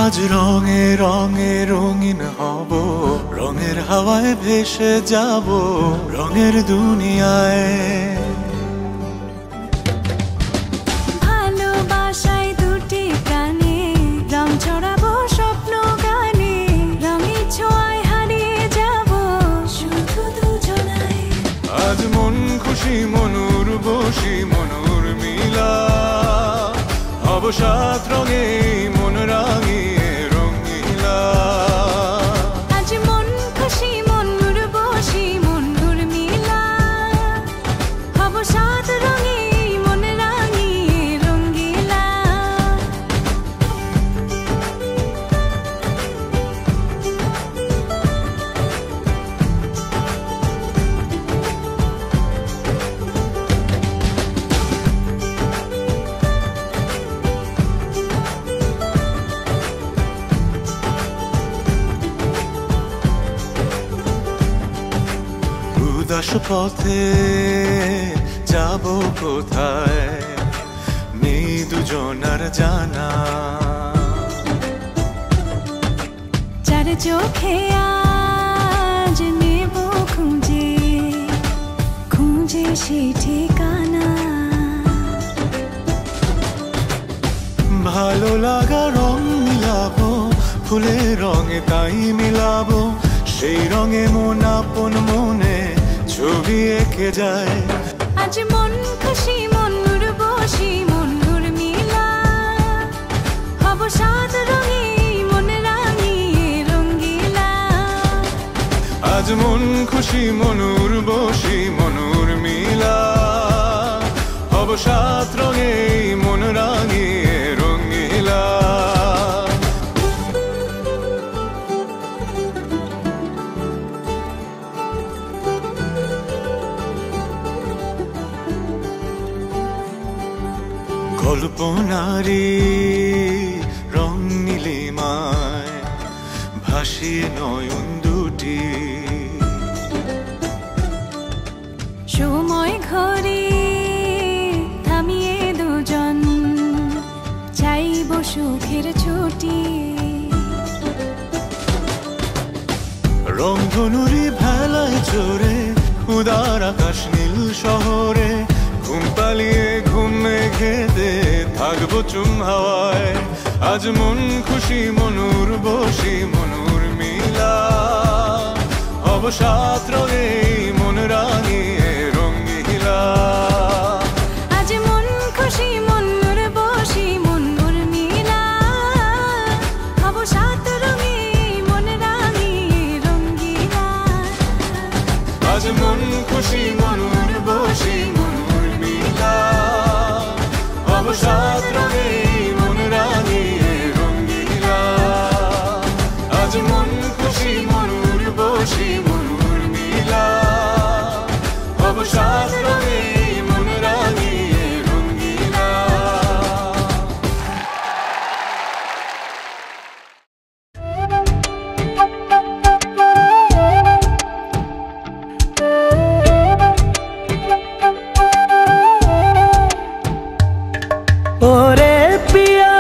আজ রঙে রঙে রঙিন হব, রঙের হাওয়ায় ভেসে যাব রঙের দুনিয়ায়। ভালোবাসায় দুটি প্রাণে রং ছড়াবো স্বপ্ন গানে, রঙের ছোঁয়ায় হারিয়ে যাব শুধু দুজনায়। আজ মন খুশি মনুর বসি মনুর মিলা, হব সাত রঙে মন রাঙিয়ে রঙিলা। আজ মন খুশি মনুর বসি মনুর মিলা, হব সাত রঙে মন রাঙিয়ে রঙিলা। উদাস পথে যাব কোথায় নেই দুজনার জানা, চার চোখে আজ নেব খুঁজে খুঁজে সে ঠিকানা। ভালো লাগা রং মিলাবো ফুলের রঙে তাই মিলাবো, সেই রঙে মন আপন মনে ছবি এঁকে যায়। আজ মন খুশি মনুর বসি মনুর মিলা, হব সাত রঙে মন রাঙিয়ে রঙিলা। আজ মন খুশি মনুর বসি মনুর মিলা, হব সাত রঙে মন রাঙিয়ে রঙিলা। কল্পনারি রং নীলিমায় ভাসিয়ে নয়ন দুটি, সময় ঘরে থামিয়ে দুজন চাইব সুখের ছুটি। রংধনুরি ভেলায় চড়ে উদার আকাশ নীল শহরে, ঘুম পালিয়ে ঘুম মেঘেতে থাকবো চুম হাওয়ায়। আজ মন খুশি মনুর বসি মনুর মিলা, হব সাত রঙে মন রাঙিয়ে রঙিলা। আজ মন খুশি মনুর বসি মনুর মিলা, হব সাত রঙে মন রাঙিয়ে রঙিলা। আজ মন খুশি মনুর বসি মনুর মিলা, হব সাত রঙে মন রাঙিয়ে রঙিলা। আজ মন খুশি মনুর বসি মনুর মিলা, হব সাত রঙে মন রাঙিয়ে রঙিলা। ओरे पिया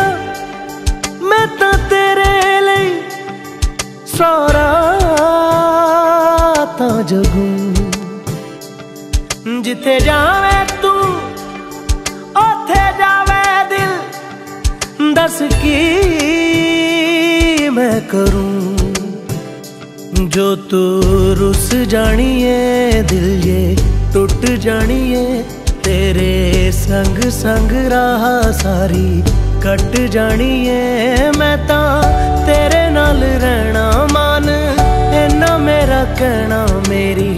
मैं तो तेरे लिए सारा ता जगूं, जिथे जावे तू ओथे जावे दिल, दस की मैं करूं। जो तू रुस जानिए दिल ये टूट जानिए, तेरे संग संग राह सारी कट जानिए। मैं ता तेरे नाल रहना मान इन्ना मेरा कहना, मेरी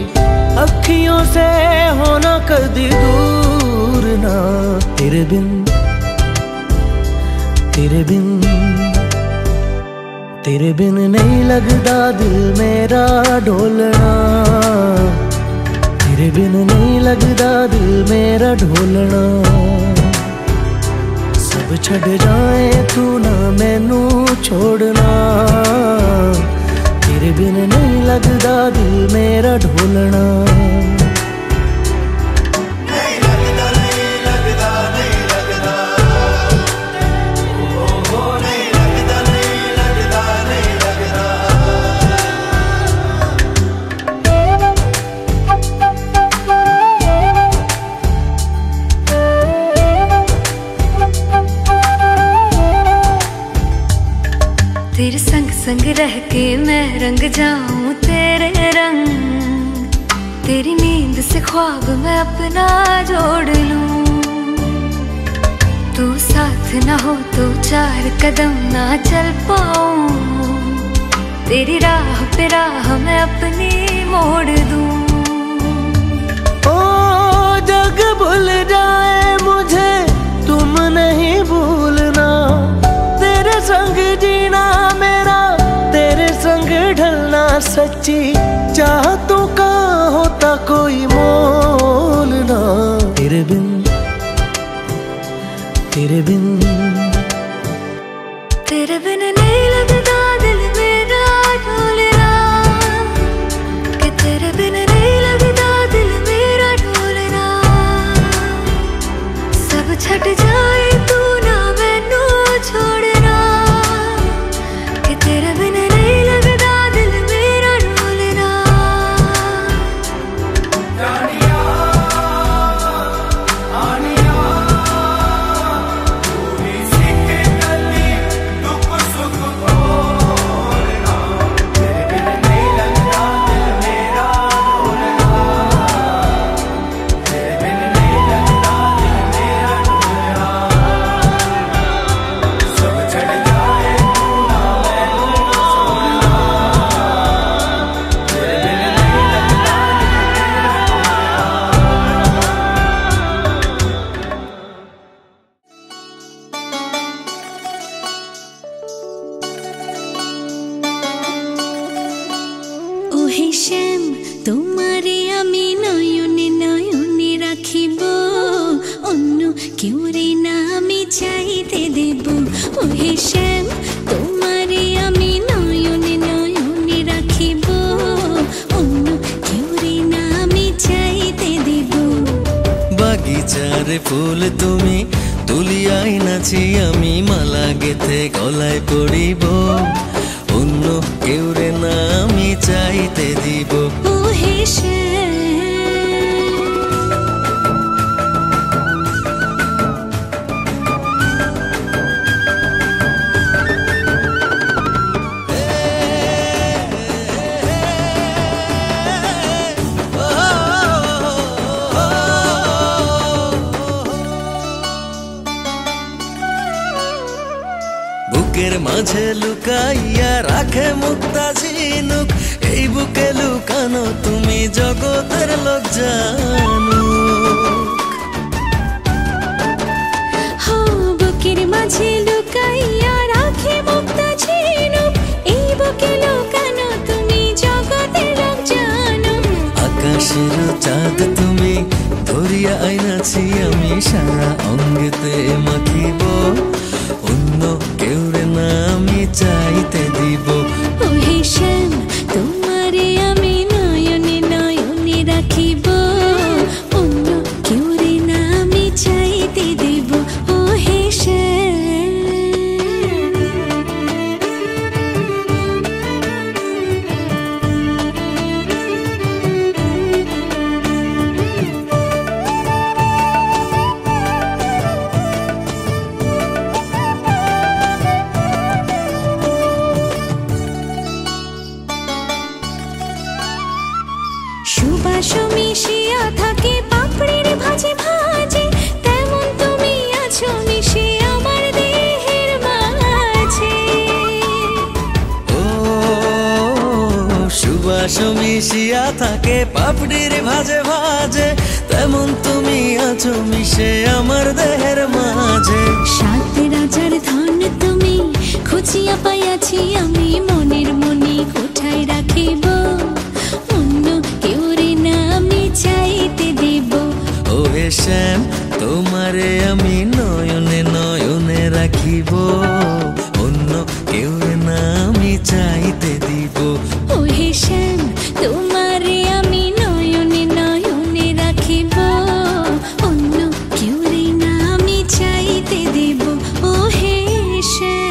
अखियों से होना कदी दूर ना। तेरे बिन तेरे बिन तेरे बिन नहीं लगदा दिल मेरा ढोलना, तेरे बिन नहीं लगदा दिल मेरा ढोलना। सब छड़ जाए तू ना मैनू छोड़ना, तेरे बिन नहीं लगदा दिल मेरा ढोलना। के मैं रंग जाऊं तेरे रंग, तेरी नींद से ख्वाब मैं अपना जोड़ लूं। तू साथ ना हो तो 4 कदम ना चल पाऊं, तेरी राह पे राह मैं अपनी मोड़ दूं। ओ जग भूल जाए मुझे तुम नहीं भूलना, तेरे संग जीना मेरा तेरे संग ढलना, सच्ची चाहतों का होता कोई मोल ना। तेरे बिन तेरे बिन तेरे बिन नहीं लगता दिल मेरा ढोलना, कि तेरे बिन नहीं लगता दिल मेरा ढोलना। सब छट जाए तू ना मैनू छोड़ना, कि तेरे बिन नहीं लगता दिल मेरा ढोलना। শ্যাম তোমারে আমি নয়নে নয়নে রাখিব, অন্য কেউ রে না আমি চাইতে দেব। ওহে শ্যাম তোমারে আমি নয়নে নয়নে রাখিব, অন্য কেউ রে না আমি চাইতে দেব। বাগিচারে ফুল তুমি তুলিয়াই নাছি আমি, মালা গেথে গলায় পড়িব, অন্য কেউ রে না আমি চাইতে দিব। ওহে শ্যাম বুকের মাঝে লুকাইয়া রাখে মুক্তা ঝিনুক, এই বুকে লুকানো তুমি জগতের লোক জানো। বুকের মাঝে লুকাইয়া রাখে মুক্তা ঝিনুক, এই বুকে লুকানো তুমি জগতের লোক জানো। আকাশের চাঁদ তুমি ধরিয়া আইনাছি আমি, সারা অঙ্গেতে মাখিব, অন্য কেউ রে না আমি চাইতে দিব। ওহে শ্যাম তোমারে আমি নয়নে নয়নে রাখিব, অন্য কেউ রে না আমি চাইতে দেব। ওহে শ্যাম সুবাস মিশিয়া থাকে পাপড়ির ভাজে ভাজে, তেমন তুমি আছো মিশে আমার দেহের মাঝে। ও সুবাস মিশিয়া থাকে পাপড়ির ভাজে ভাজে, তেমন তুমি আছো মিশে আমার দেহের মাঝে। 7 রাজার ধন তুমি খুঁজিয়া পাইয়াছি আমি, মনের মনে কোঠায় রাখিব, অন্য কেউ রে না আমি চাইতে দেব। ওহে শ্যাম তোমারে আমি নয়নে নয়নে রাখিব, অন্য কেউ না আমি চাইতে দিব। ওহে শ্যাম তোমারে আমি নয়নে নয়নে রাখিব, অন্য কেউ রে না আমি চাইতে দেব। ওহে শ্যাম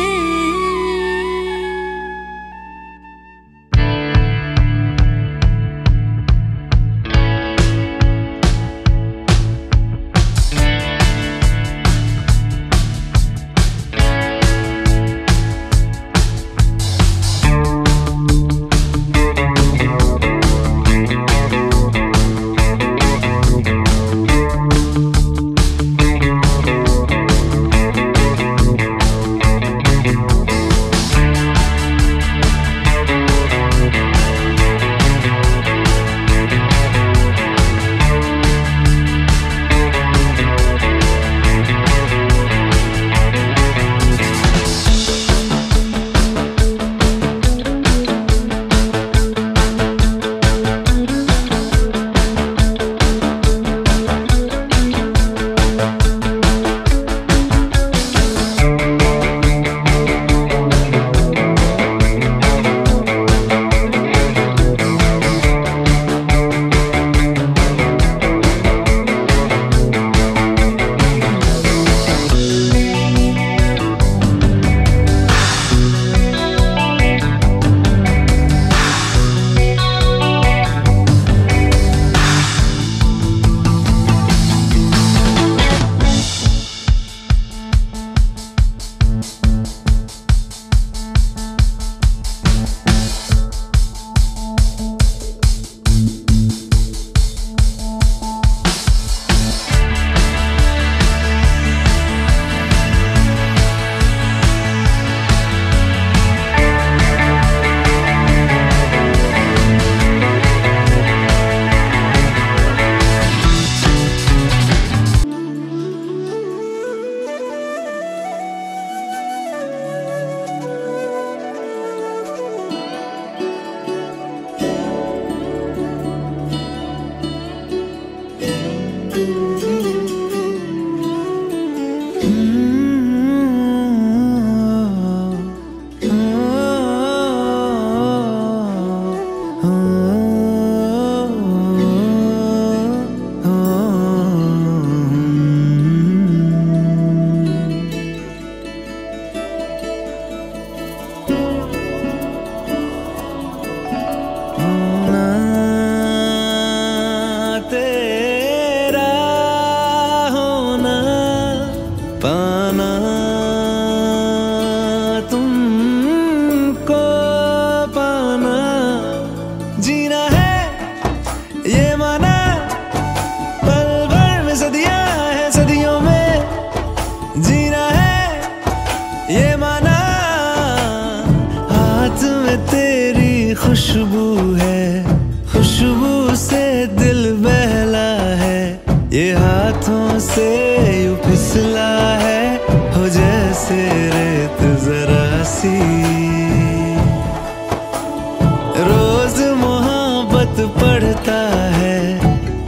पड़ता है,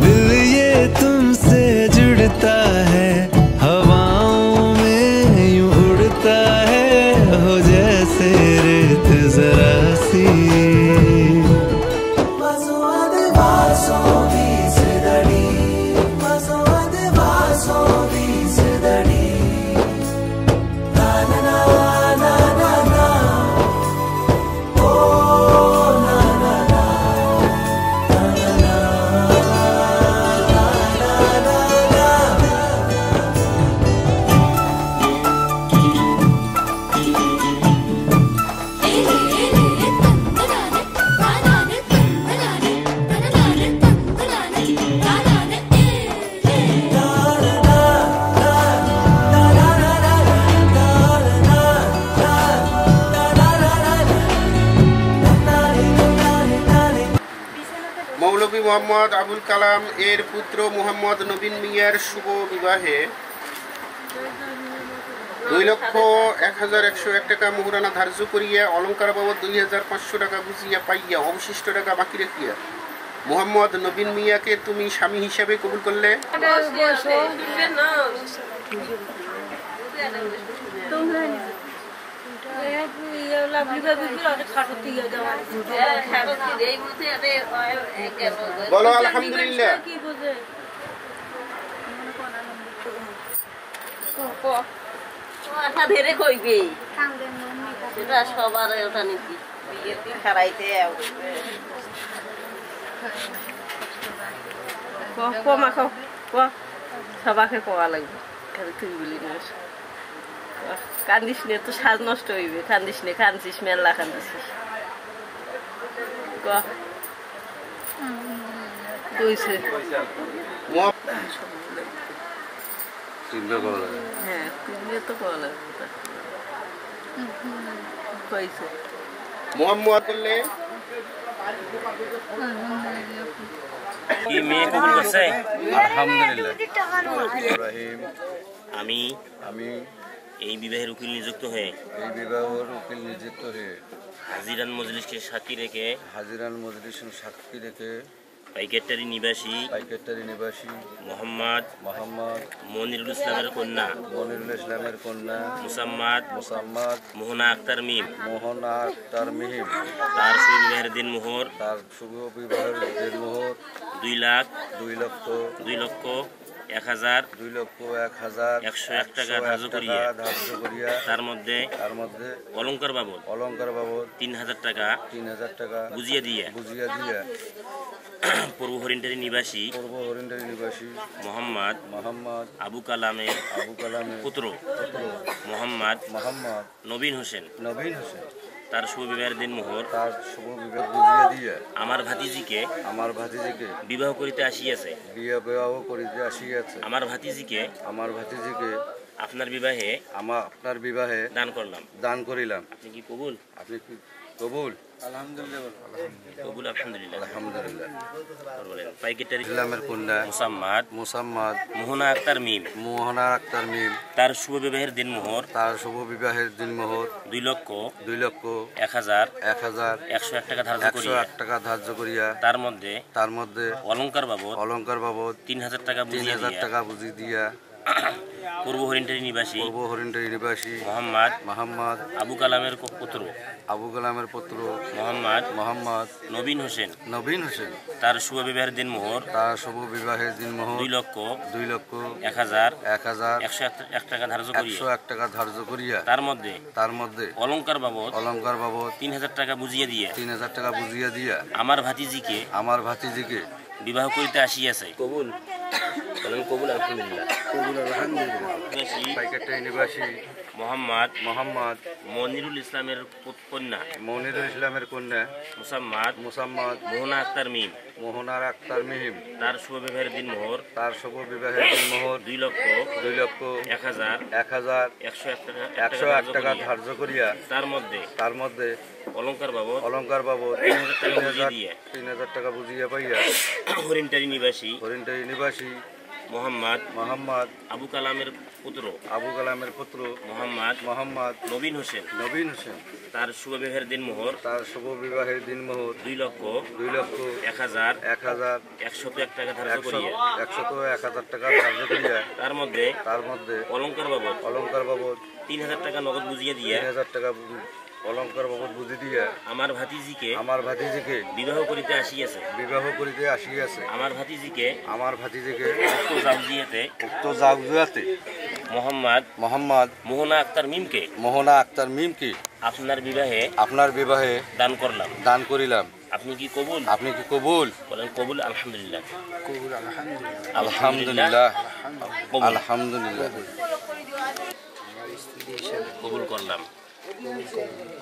दिल ये तुमसे जुड़ता है, हवाओं में यूं उड़ता है, हो जैसे रेत जरा सी। মৌলভী মোহাম্মদ আবুল কালাম এর পুত্র মোহাম্মদ নবীন মিয়ার শুভ বিবাহে 2,01,101 টাকা মুহুরানা ধার্য করিয়া অলঙ্কার বাবদ 2,500 টাকা বুঝিয়া পাইয়া অবশিষ্ট টাকা বাকি রাখিয়া মোহাম্মদ নবীন মিয়াকে তুমি স্বামী হিসাবে কবুল করলে। বলো আলহামদুলিল্লাহ। ধরে কইবে সেটা সবার ওটা নীতি বিয়ে খারাইতে কমা খাও সবাকে কোয়া লাগবে তুই বলি না কান্দিস নে তো সাজ নষ্ট হইবে কান্দিস নে কান্দিস মেলা কান্দিস কইছে হ্যাঁ তুই তো কোয়া লাগবে কইছে মোহাম্মদ করলে কি মেয়ে কবুল করছে? আলহামদুলিল্লাহ। ইব্রাহিম আমি এই বিবাহের উকিল নিযুক্ত হয়ে হাজিরান মজলিসের সাক্ষী রেখে পাইকেট্টারি নিবাসী মোহাম্মদ মনিরুল ইসলামের কন্যা মুসাম্মাদ মোহনা আক্তার মিম তার শুভ বিবাহের দিন মোহর 2,01,101 টাকা ধার্য করিয়া তার মধ্যে অলঙ্কার বাবদ 3,000 টাকা বুঝিয়ে দিয়ে পূর্ব হরিণটারি নিবাসী মোহাম্মদ আবু কালামের পুত্র মোহাম্মদ নবীন হোসেন তার শুভ বিবাহের দিন মোহর আমার ভাতিজিকে বিবাহ করিতে আসিয়াছে। আমার ভাতিজিকে আপনার বিবাহে দান করিলাম। আপনি কি কবুল? আলহামদুলিল্লাহ। পাইকেট্টারি ইসলামের কন্যা মুসাম্মাদ মোহনা আক্তার মিম তার শুভ বিবাহের দিন মোহর 2,01,101 টাকা ধার্য করিয়া তার মধ্যে অলঙ্কার বাবদ 3,000 টাকা বুঝিয়ে দিয়া পূর্ব হরিণটারি নিবাসী মোহাম্মদ আবু কালামের পুত্র মোহাম্মদ নবীন হোসেন তার শুভ বিবাহের দিন মোহর 2,01,101 টাকা ধার্য করিয়া তার মধ্যে অলঙ্কার বাবদ 3,000 টাকা বুঝিয়ে দিয়া আমার ভাতিজিকে বিবাহ করিতে আসিয়াছে। কবুল। আলহামদুলিল্লাহ। মোহাম্মদ মনিরুল ইসলামের কন্যা মুসাম্মাদ মোহনা আক্তার মিম তার শুভ বিবাহের দিন মোহর 2,01,101 টাকা ধার্য করিয়া তার মধ্যে অলঙ্কার বাবদ 3,000 টাকা বুঝিয়ে পাইয়া হরিণটারি নিবাসী মোহাম্মদ আবু কালামের পুত্র মোহাম্মদ নবীন হোসেন তার শুভ বিবাহের দিন মোহর 2,01,101 টাকা ধার্য করিয়া 101,000 টাকা ধার্য করিয়া তার মধ্যে অলংকার বাবদ 3,000 টাকা নগদ বুঝিয়ে দিয়া 3,000 টাকা অলংকার বাবদ বুঝি দিয়া আমার ভাতিজিকে বিবাহ করিতে আসিয়াছে আমার ভাতিজিকে উক্ত জাওজিয়াতে মোহাম্মদ মোহনা আক্তার মিমকে আপনার বিবাহে দান করিলাম আপনি কি কবুল বলেন কবুল আলহামদুলিল্লাহ কবুল করলাম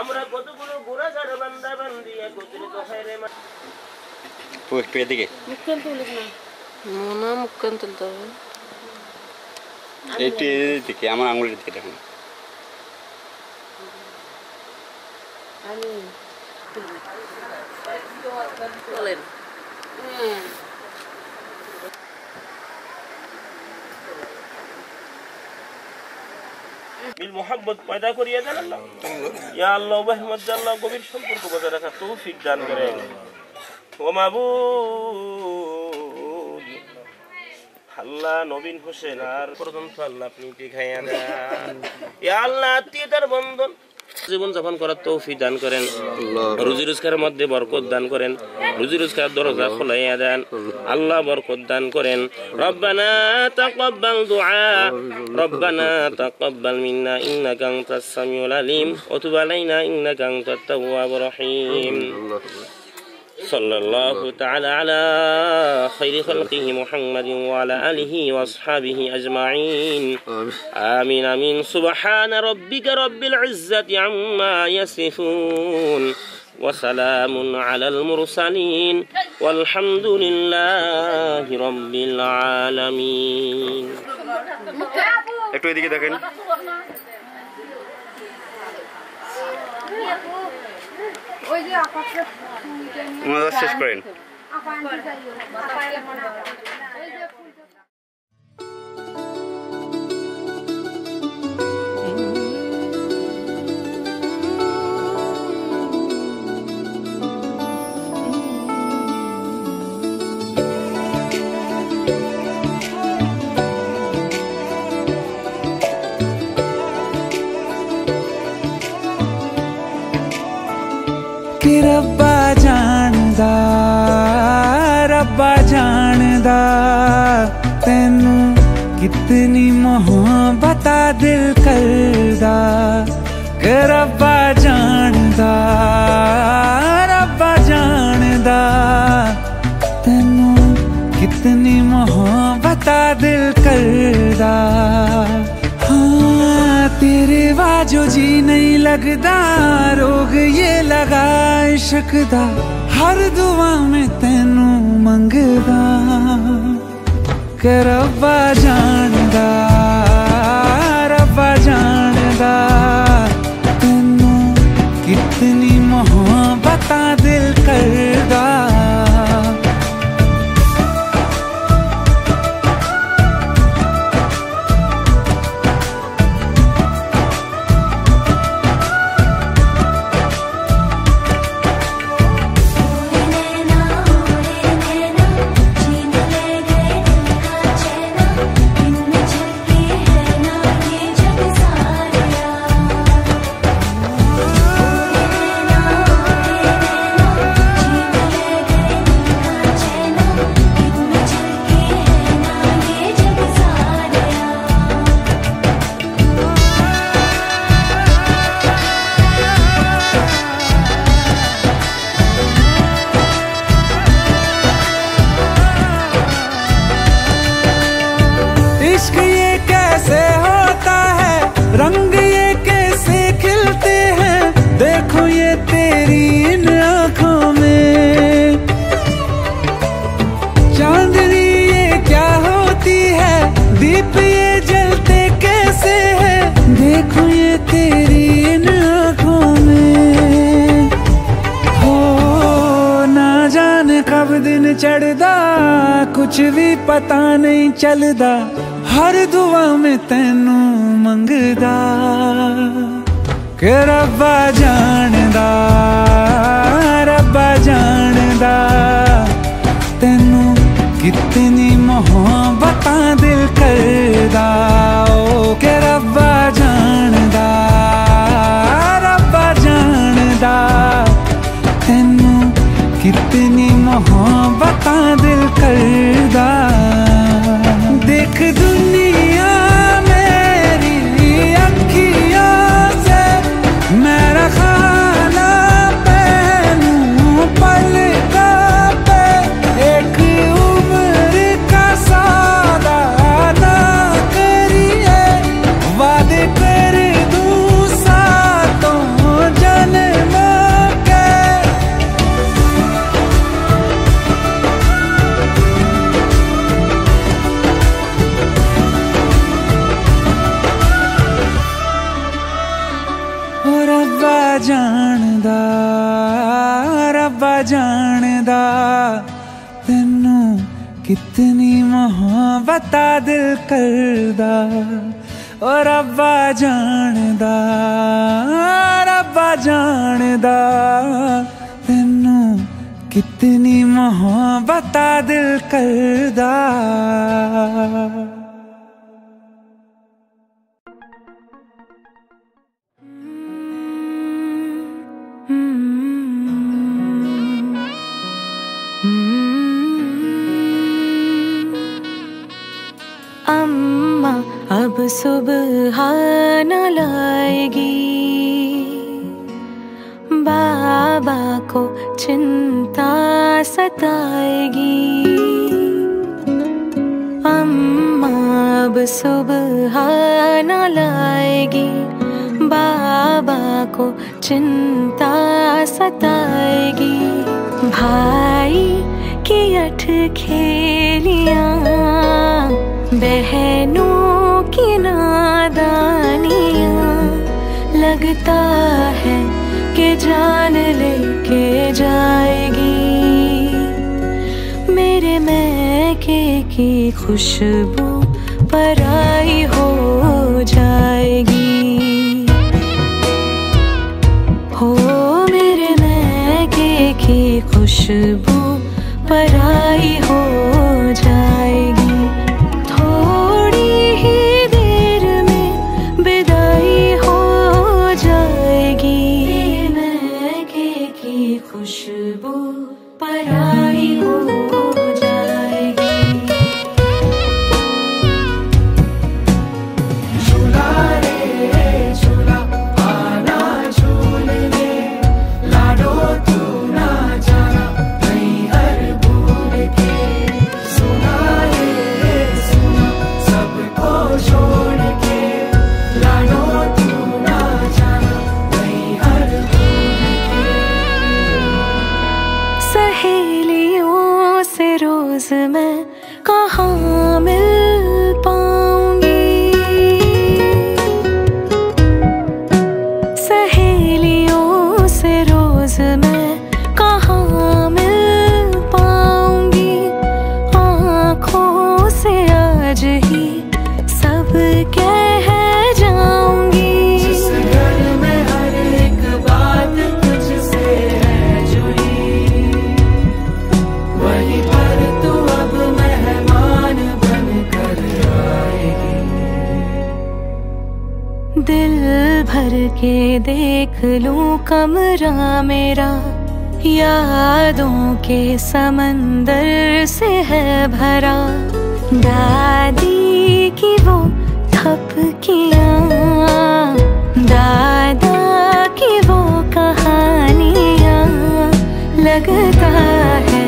আমরা কতগুলো গুনাহগার বান্দা বান্দি একত্রিত হয়ে এদিকে মুখখান তুলিস না মোনা মুখখান তুলতে হবে এইটি এদিকে আমার আঙুলের দিকে দেখুন বলেন বিল মোহাম্মদ পয়দা করিয়া দেন আল্লাহ ইয়া আল্লাহ ওয়াহমদ আল্লাহ গভীর সম্পর্ক বজায় রাখা তৌফিক দান করেন ও মাবুদ আল্লাহ নবীন হোসেন আর পর্যন্ত আল্লাহ আপনি দেখাইয়া দেন ইয়া আল্লাহ আত্মীয়তার বন্ধন জীবন যাপন করার তৌফিক দান করেন রুজি রোজগারের মধ্যে বরকত দান করেন রুজি রোজগার দরজা খোলাইয়া দেন আল্লাহ বরকত দান করেন রব্বানা তাকাব্বাল দুআ রব্বানা তাকাব্বাল মিন্না ইন্নাকা আনতাস সামিউল আলিম ওয়া তুব আলাইনা ইন্নাকা আনতাত তাওয়াবুর রহিম সাল্লাল্লাহু তাআলা আলা খাইরি খালকিহি মুহাম্মাদিন ওয়া আলা আলিহি ওয়া আসহাবিহি আজমাইন আমিন আমিন সুবহানা রাব্বিকা রাব্বিল ইজ্জাতি আম্মা ইয়াসিফুন ওয়া সালামুন আলাল মুরসালিন ওয়ালহামদুলিল্লাহি রাব্বিল আলামিন একটু এদিকে দেখেন ওই যে আপাতত শেষ করেন रब्बा जानदा तैनू कितनी मोहब्बत दिल करदा के रब्बा जानदा तैनू कितनी मोहब्बत दिल करदा हाँ तेरे बाजो जी नहीं लगदा रोग ये लगा इश्क दा हर दुआ में तैनू मंगदा के रब्बा जानदा तैनू कितनी मोहब्बत दिल करदा चान चढ़दा कुछ भी पता नहीं चलदा हर दुआ में तैनू मंगदा कि रब्बा जानदा तैनू कितनी मोहब्बतां दिल करदा ओ कि रब्बा जानदा तैनू कितनी मोहब्बतां दिल करदा देख दुनिया मेरी अखियों से मेरा खाना पहनूं पलकों पे एक उम्र का सौदा ना करिए वादे कर दूं सातों जन्मों के रब्बा जानदा तैनू कितनी मोहब्बतां दिल करदा ओ रब्बा जानदा तैनू कितनी मोहब्बतां दिल करदा अम्मा अब सुबह न लाएगी बाबा को चिंता सताएगी अम्मा अब सुबह न लाएगी बाबा को चिंता सताएगी भाई की अठ खेलियां बहनों की नादानियां लगता है कि जान लेके जाएगी मेरे मैके की खुशबू पराई हो जाएगी हो मेरे मैके की खुशबू पराई हो जाएगी खुशबू पराई हो जाएगी झूला रे झूला आना झूलने लाडो तू ना जाना कहीं हर भूल के सुना रे सुना सबको छोड़ के लाडो तू ना जाना कहीं हर सहेलियों से रोज मैं कहाँ मिल पाऊंगी सहेलियों से रोज मैं कहाँ मिल पाऊंगी आँखों से आज ही सब कह जाऊंगी जिस घर में हर एक बात तुझसे है जुड़ी वहीं पर तू अब मेहमान बन कर आएगी दिल भर के देख लूं कमरा मेरा यादों के समंदर से है भरा दादी की वो थपकियाँ दादा की वो कहानियाँ लगता है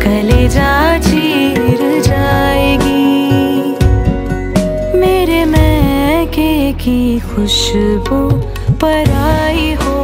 कलेजा चीर जाएगी मेरे मैके की खुशबू पराई हो